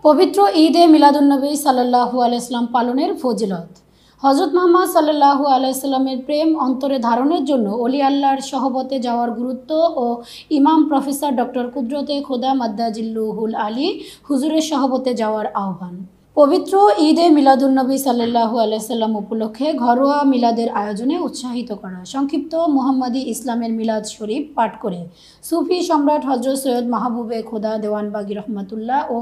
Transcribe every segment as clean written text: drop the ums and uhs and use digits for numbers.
পবিত্র ঈদে মিলাদুন্নবী সাল্লাল্লাহু আলাইহি সাল্লাম পালনের ফজিলত। হযরত মুহাম্মদ সাল্লাল্লাহু আলাইহি সাল্লামের প্রেম অন্তরে ধারণের জন্য ওলি আল্লাহর সহবতে যাওয়ার গুরুত্ব ও ইমাম প্রফেসর ডক্টর কুদরতে খোদা মাদ্দাজিল্লুহুল আলী হুজুরের সহবতে যাওয়ার আহ্বান। পবিত্র ঈদে মিলাদুন্নবী সাল্লাল্লাহু আলাইহি সাল্লাম উপলক্ষে ঘরোয়া মিলাদের আয়োজনে উৎসাহিত করা। সংক্ষিপ্ত মুহাম্মাদি ইসলামের মিলাদ শরীফ পাঠ করে সুফি সম্রাট হজরত সৈয়দ মাহবুবে খোদা দেওয়ানবাগী রহমাতুল্লাহ ও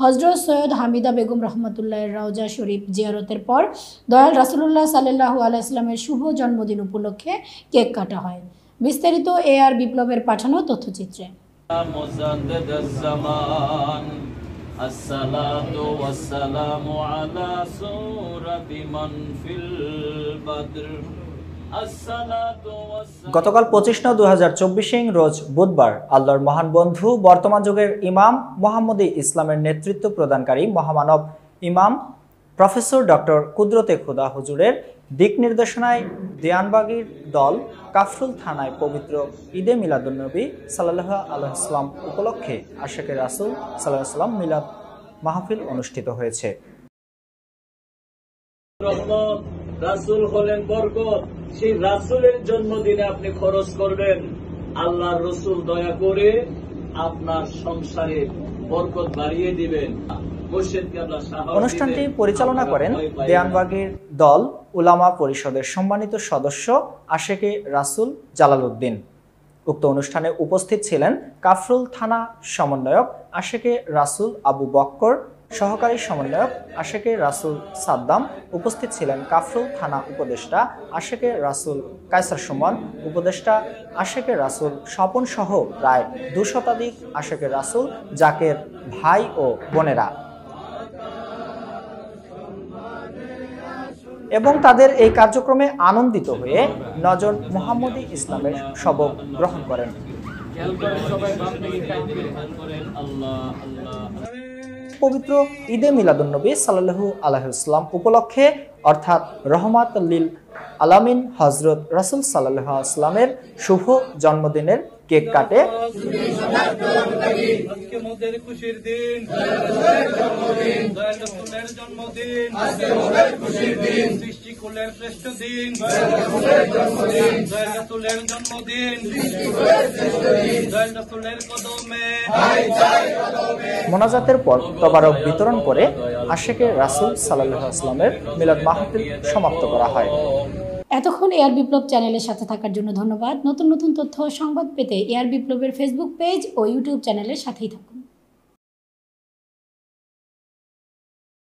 হজরত সৈয়দ হামিদা বেগম রহমাতুল্লাহের রওজা শরীফ জিয়ারতের পর দয়াল রাসূলুল্লাহ সাল্লাল্লাহু আলাইহি সাল্লামের শুভ জন্মদিন উপলক্ষে কেক কাটা হয়। বিস্তারিত AR বিপ্লবের পাঠানো তথ্যচিত্রে। আসসালাতু ওয়াসসালামু আলা সূরাতি মান ফিল বাদর। গতকাল 25/9/2024 রোজ বুধবার আল্লাহর মহান বন্ধু বর্তমান যুগের ইমাম মুহাম্মদি ইসলামের নেতৃত্ব প্রদানকারী মহামানব ইমাম প্রফেসর ডক্টর কুদরতে খোদা হুজুরের দিক নির্দেশনায় দেওয়ানবাগীর দল কাফরুল থানায় পবিত্র ঈদে মিলাদুন্নবী সাল্লাল্লাহু আলাইহি ওয়াসাল্লাম উপলক্ষে আশিকে রাসূল সাল্লাল্লাহু আলাইহি ওয়াসাল্লাম মিলাদ মাহফিল অনুষ্ঠিত হয়েছে। রাসূল হলেন বরকত, সেই রাসূলের জন্মদিনে আপনি খরচ করবেন। আল্লাহর রাসূল দয়া করে আপনার সংসারে বরকত বাড়িয়ে দিবেন। অনুষ্ঠানটি পরিচালনা করেন দেওয়ানবাগীর দল উলামা পরিষদের সম্মানিত সদস্য আশিকে রাসূল জালালউদ্দিন। উক্ত অনুষ্ঠানে উপস্থিত ছিলেন কাফরুল থানা সমন্বয়ক আশিকে রাসূল আবু বক্কর, সহকারী সমন্বয়ক আশিকে রাসূল সাদ্দাম। উপস্থিত ছিলেন কাফরুল থানা উপদেষ্টা আশিকে রাসূল কায়সার সুমন, উপদেষ্টা আশিকে রাসূল স্বপন সহ প্রায় 2 শতাধিক আশিকে রাসূল জাকের ভাই ও বোনেরা এবং তাদের এই কার্যক্রমে আনন্দিত হয়ে নজন মুহাম্মদি ইসলামের সবক গ্রহণ করেন। পবিত্র ঈদে মিলাদুন্নবী সাল্লাল্লাহু আলাইহি ওয়াসাল্লাম উপলক্ষে অর্থাৎ রহমাত লিল আলামিন হযরত রাসূল সাল্লাল্লাহু আলাইহি ওয়াসাল্লামের শুভ জন্মদিনের কেক কাটে মোনাজাতের পর তবারক বিতরণ করে আশিকে রাসূল সাল্লাল্লাহু আলাইহি ওয়াসাল্লামের মিলাদ মাহফিল সমাপ্ত করা হয়। এতক্ষণ AR বিপ্লব চ্যানেলের সাথে থাকার জন্য ধন্যবাদ। নতুন নতুন তথ্য ও সংবাদ পেতে AR বিপ্লবের ফেসবুক পেজ ও ইউটিউব চ্যানেলের সাথেই থাকুন।